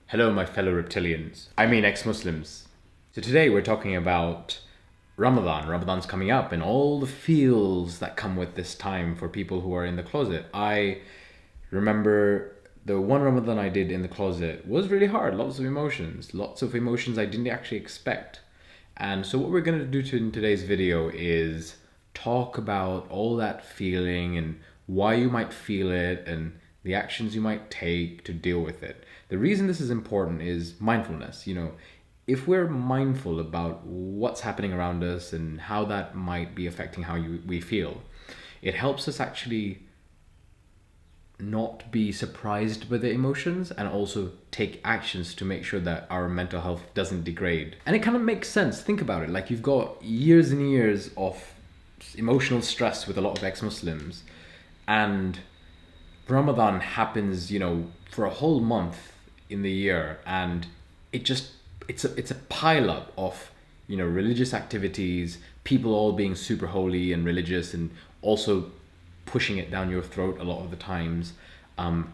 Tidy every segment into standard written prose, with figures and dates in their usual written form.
Hello, my fellow reptilians. I mean ex-Muslims. So today we're talking about Ramadan. Ramadan's coming up and all the feels that come with this time for people who are in the closet. I remember the one Ramadan I did in the closet was really hard. Lots of emotions I didn't actually expect. And so what we're going to do in today's video is talk about all that feeling and why you might feel it and the actions you might take to deal with it. The reason this is important is mindfulness. If we're mindful about what's happening around us and how that might be affecting how we feel, it helps us actually not be surprised by the emotions and also take actions to make sure that our mental health doesn't degrade. And it kind of makes sense. Think about it. Like, you've got years and years of emotional stress with a lot of ex-Muslims, and Ramadan happens, for a whole month in the year, and it's a pile up of religious activities, people all being super holy and religious, and also pushing it down your throat a lot of the times,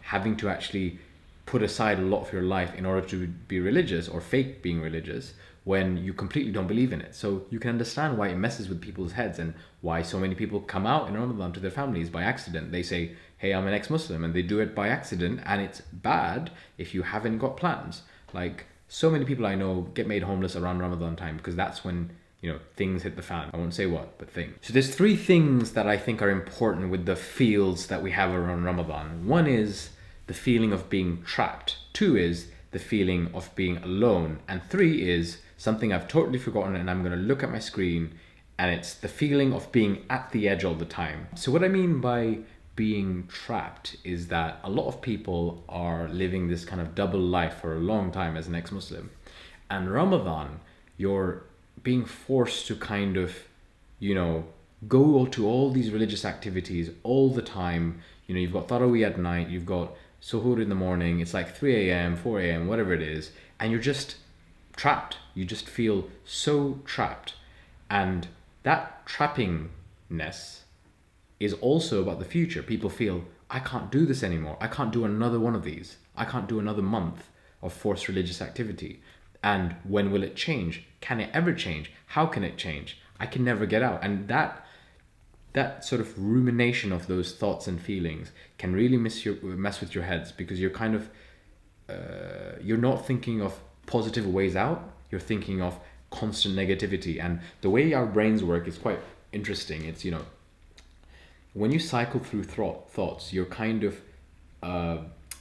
having to actually put aside a lot of your life in order to be religious or fake being religious when you completely don't believe in it. So you can understand why it messes with people's heads and why so many people come out in Ramadan to their families by accident. They say, hey, I'm an ex-Muslim, and they do it by accident, and it's bad if you haven't got plans. Like, so many people I know get made homeless around Ramadan time because that's when things hit the fan. I won't say what, but things. So there's three things that I think are important with the feels that we have around Ramadan. One is the feeling of being trapped. Two is the feeling of being alone. And three is something I've totally forgotten, and I'm going to look at my screen, and it's the feeling of being at the edge all the time. So what I mean by being trapped is that a lot of people are living this kind of double life for a long time as an ex-Muslim. And Ramadan, you're being forced to kind of, go to all these religious activities all the time. You've got Taraweeh at night, you've got Suhoor in the morning, it's like 3 a.m., 4 a.m., whatever it is, and you're just trapped. You just feel so trapped. And that trappingness is also about the future. People feel, I can't do this anymore. I can't do another one of these. I can't do another month of forced religious activity. And when will it change? Can it ever change? How can it change? I can never get out. And that sort of rumination of those thoughts and feelings can really mess with your heads, because you're kind of you're not thinking of positive ways out. You're thinking of constant negativity. And the way our brains work is quite interesting. It's when you cycle through thoughts, you're kind of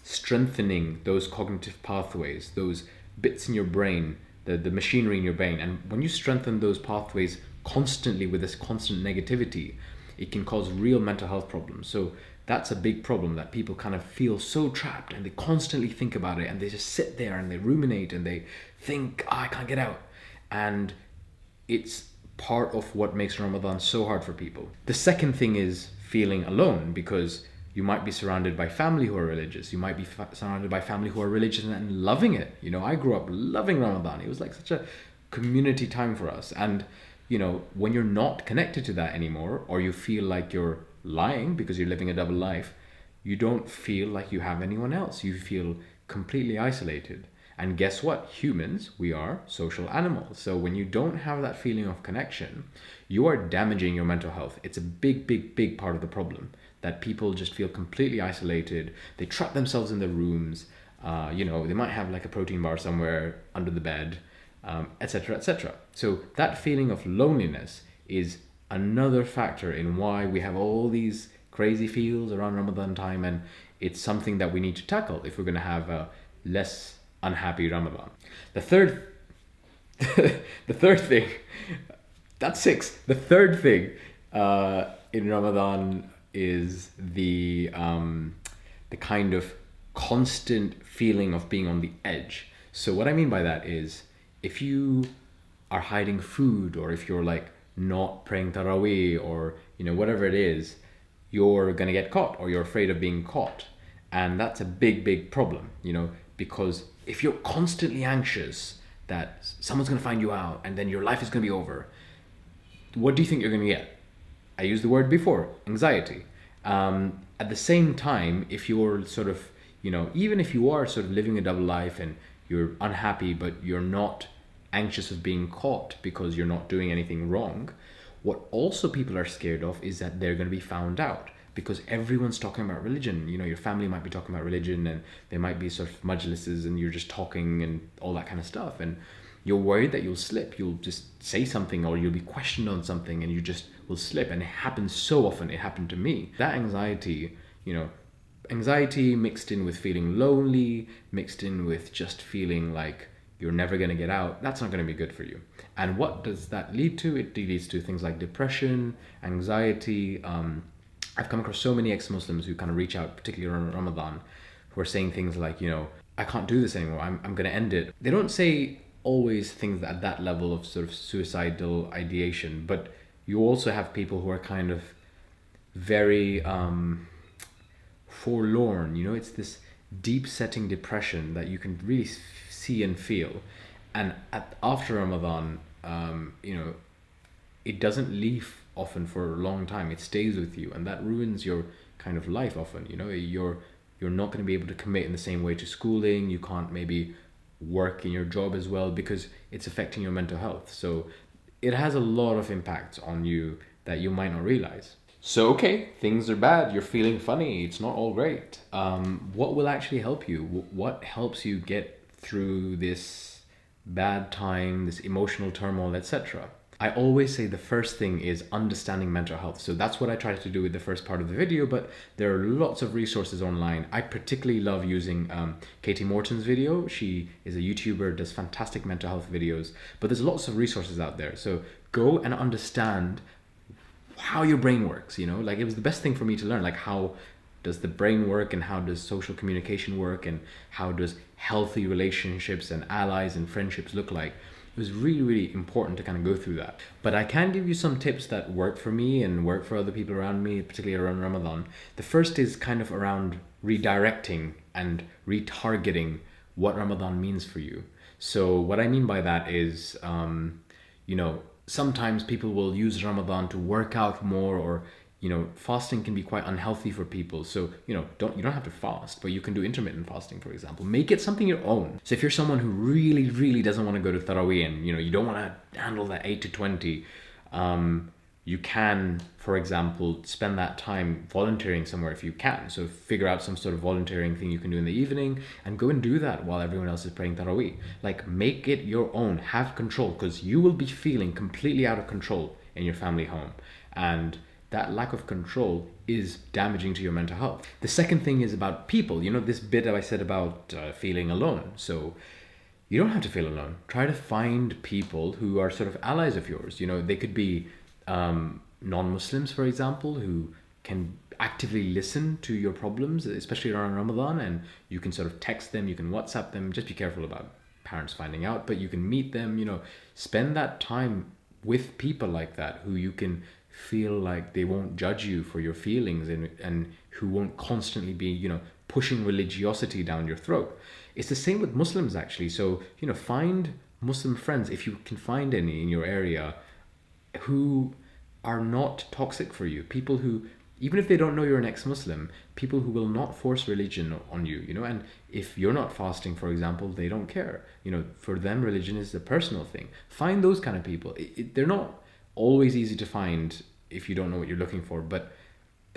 strengthening those cognitive pathways, those bits in your brain, the machinery in your brain. And when you strengthen those pathways constantly with this constant negativity, it can cause real mental health problems. So that's a big problem, that people kind of feel so trapped and they constantly think about it, and they just sit there and they ruminate and they think, I can't get out. And it's part of what makes Ramadan so hard for people. The second thing is feeling alone, because you might be surrounded by family who are religious. You might be surrounded by family who are religious and loving it. I grew up loving Ramadan. It was like such a community time for us. And, when you're not connected to that anymore, or you feel like you're lying because you're living a double life, you don't feel like you have anyone else. You feel completely isolated. And guess what? Humans, we are social animals. So when you don't have that feeling of connection, you are damaging your mental health. It's a big, big, big part of the problem, that people just feel completely isolated. They trap themselves in their rooms. They might have like a protein bar somewhere under the bed, etc., etc. So that feeling of loneliness is another factor in why we have all these crazy feels around Ramadan time, and it's something that we need to tackle if we're going to have a less unhappy Ramadan. The third thing, that's six. The third thing in Ramadan is the kind of constant feeling of being on the edge. So what I mean by that is, if you are hiding food, or if you're like not praying Taraweeh, or whatever it is, you're gonna get caught, or you're afraid of being caught. And that's a big, big problem, because if you're constantly anxious that someone's going to find you out and then your life is going to be over, what do you think you're going to get? I used the word before, anxiety. At the same time, if you're sort of, even if you are sort of living a double life and you're unhappy, but you're not anxious of being caught because you're not doing anything wrong. What also people are scared of is that they're going to be found out, because everyone's talking about religion. You know, your family might be talking about religion, and there might be sort of majlises and you're just talking and all that kind of stuff, and you're worried that you'll slip. You'll just say something, or you'll be questioned on something, and you just will slip. And it happens so often. It happened to me. That anxiety, you know, anxiety mixed in with feeling lonely, mixed in with just feeling like you're never going to get out, that's not going to be good for you. And what does that lead to? It leads to things like depression, anxiety. I've come across so many ex-Muslims who kind of reach out, particularly around Ramadan, who are saying things like, you know, I can't do this anymore. I'm going to end it. They don't say always things at that level of sort of suicidal ideation, but you also have people who are kind of very forlorn. You know, it's this deep setting depression that you can really see and feel. And after Ramadan, you know, it doesn't leave often for a long time. It stays with you, and that ruins your kind of life often. You know, you're not going to be able to commit in the same way to schooling. You can't maybe work in your job as well, because it's affecting your mental health. So it has a lot of impacts on you that you might not realize. So, okay, things are bad, you're feeling funny, it's not all great. What will actually help you? What helps you get through this bad time, this emotional turmoil, etc.? I always say the first thing is understanding mental health. So that's what I tried to do with the first part of the video, but there are lots of resources online. I particularly love using Katie Morton's video. She is a YouTuber, does fantastic mental health videos, but there's lots of resources out there. So go and understand how your brain works. You know, like, it was the best thing for me to learn, like, how does the brain work, and how does social communication work, and how does healthy relationships and allies and friendships look like. It was really, really important to kind of go through that. But I can give you some tips that work for me and work for other people around me, particularly around Ramadan. The first is kind of around redirecting and retargeting what Ramadan means for you. So what I mean by that is, you know, sometimes people will use Ramadan to work out more, or, you know, fasting can be quite unhealthy for people. So, you know, you don't have to fast, but you can do intermittent fasting, for example. Make it something your own. So if you're someone who really, really doesn't want to go to Taraweeh, and, you know, you don't want to handle that 8 to 20, you can, for example, spend that time volunteering somewhere if you can. So figure out some sort of volunteering thing you can do in the evening, and go and do that while everyone else is praying Taraweeh. Like, make it your own, have control, because you will be feeling completely out of control in your family home. And that lack of control is damaging to your mental health. The second thing is about people. You know, this bit that I said about feeling alone. So you don't have to feel alone. Try to find people who are sort of allies of yours. You know, they could be non-Muslims, for example, who can actively listen to your problems, especially around Ramadan, and you can sort of text them, you can WhatsApp them. Just be careful about parents finding out, but you can meet them. You know, spend that time with people like that, who you can feel like they won't judge you for your feelings, and who won't constantly be, you know, pushing religiosity down your throat. It's the same with Muslims, actually. So, you know, find Muslim friends, if you can find any in your area, who are not toxic for you. People who, even if they don't know you're an ex-Muslim, people who will not force religion on you, you know. And if you're not fasting, for example, they don't care. You know, for them, religion is a personal thing. Find those kind of people. They're not always easy to find if you don't know what you're looking for, but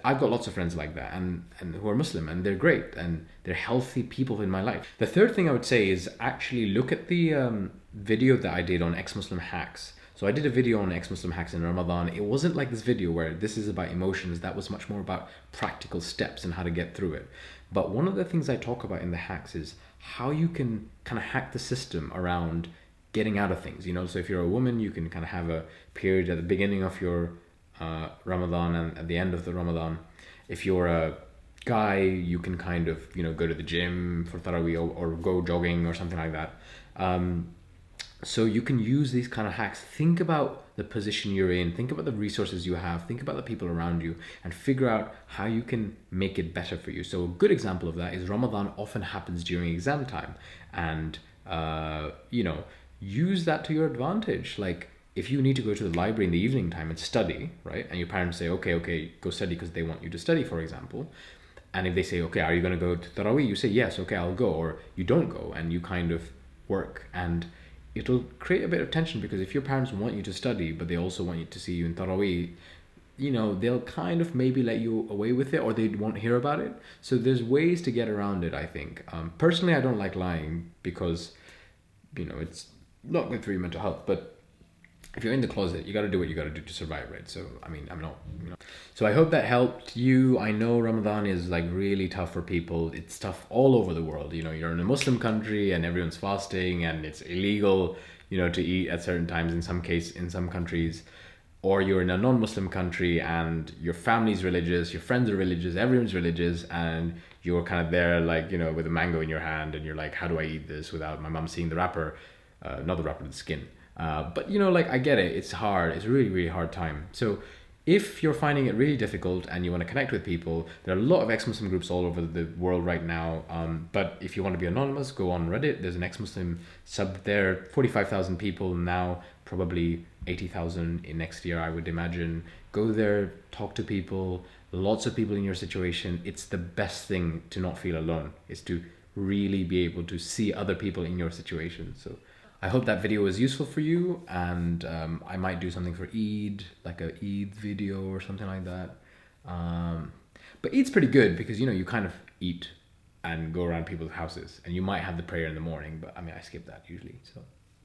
I've got lots of friends like that, and who are Muslim, and they're great, and they're healthy people in my life. The third thing I would say is actually look at the video that I did on ex-Muslim hacks. So I did a video on ex-Muslim hacks in Ramadan. It wasn't like this video where this is about emotions. That was much more about practical steps and how to get through it. But one of the things I talk about in the hacks is how you can kind of hack the system around getting out of things. You know, so if you're a woman, you can kind of have a period at the beginning of your Ramadan and at the end of the Ramadan. If you're a guy, you can kind of, you know, go to the gym for Taraweeh, or go jogging or something like that. So you can use these kind of hacks. Think about the position you're in, think about the resources you have, think about the people around you, and figure out how you can make it better for you. So a good example of that is Ramadan often happens during exam time, and you know, use that to your advantage. Like, if you need to go to the library in the evening time and study, right, and your parents say, okay, go study, because they want you to study, for example, and if they say, okay, are you going to go to Taraweeh? You say, yes, okay, I'll go, or you don't go, and you kind of work, and it'll create a bit of tension, because if your parents want you to study but they also want you to see you in Taraweeh, they'll kind of maybe let you away with it, or they won't hear about it. So there's ways to get around it, I think. Personally, I don't like lying because, it's not good for your mental health. But if you're in the closet, you got to do what you got to do to survive, right? So, I mean, I'm not, So I hope that helped you. I know Ramadan is like really tough for people. It's tough all over the world. You're in a Muslim country and everyone's fasting, and it's illegal, to eat at certain times in some countries. Or you're in a non-Muslim country and your family's religious, your friends are religious, everyone's religious, and you're kind of there like, with a mango in your hand, and you're like, how do I eat this without my mom seeing the wrapper? Not the wrapper, the skin. But like, I get it. It's hard. It's a really, really hard time. So if you're finding it really difficult and you want to connect with people, there are a lot of ex-Muslim groups all over the world right now. But if you want to be anonymous, go on Reddit. There's an ex-Muslim sub there. 45,000 people now, probably 80,000 in next year, I would imagine. Go there, talk to people. Lots of people in your situation. It's the best thing to not feel alone. Is to really be able to see other people in your situation. So I hope that video was useful for you, and I might do something for Eid, like a Eid video or something like that. But Eid's pretty good because, you kind of eat and go around people's houses, and you might have the prayer in the morning, but I mean, I skip that usually, so.